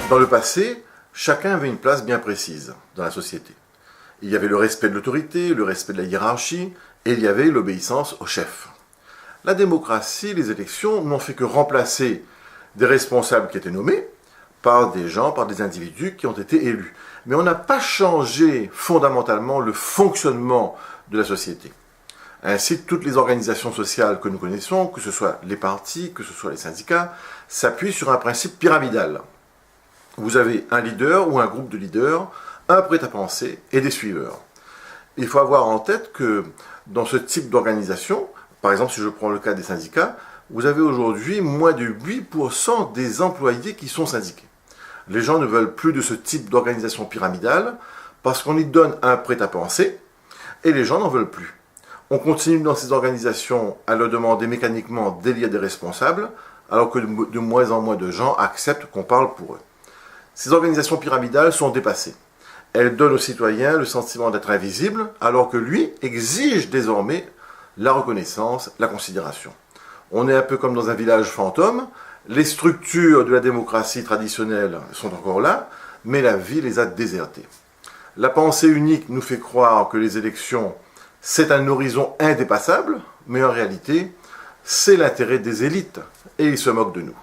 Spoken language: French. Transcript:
Dans le passé, chacun avait une place bien précise dans la société. Il y avait le respect de l'autorité, le respect de la hiérarchie, et il y avait l'obéissance au chef. La démocratie, les élections n'ont fait que remplacer des responsables qui étaient nommés par des gens, par des individus qui ont été élus. Mais on n'a pas changé fondamentalement le fonctionnement de la société. Ainsi, toutes les organisations sociales que nous connaissons, que ce soit les partis, que ce soit les syndicats, s'appuient sur un principe pyramidal. Vous avez un leader ou un groupe de leaders, un prêt-à-penser et des suiveurs. Il faut avoir en tête que dans ce type d'organisation, par exemple si je prends le cas des syndicats, vous avez aujourd'hui moins de 8% des employés qui sont syndiqués. Les gens ne veulent plus de ce type d'organisation pyramidale parce qu'on y donne un prêt-à-penser et les gens n'en veulent plus. On continue dans ces organisations à leur demander mécaniquement d'élire des responsables alors que de moins en moins de gens acceptent qu'on parle pour eux. Ces organisations pyramidales sont dépassées. Elles donnent aux citoyens le sentiment d'être invisibles alors que lui exige désormais la reconnaissance, la considération. On est un peu comme dans un village fantôme. Les structures de la démocratie traditionnelle sont encore là, mais la vie les a désertées. La pensée unique nous fait croire que les élections, c'est un horizon indépassable, mais en réalité, c'est l'intérêt des élites, et ils se moquent de nous.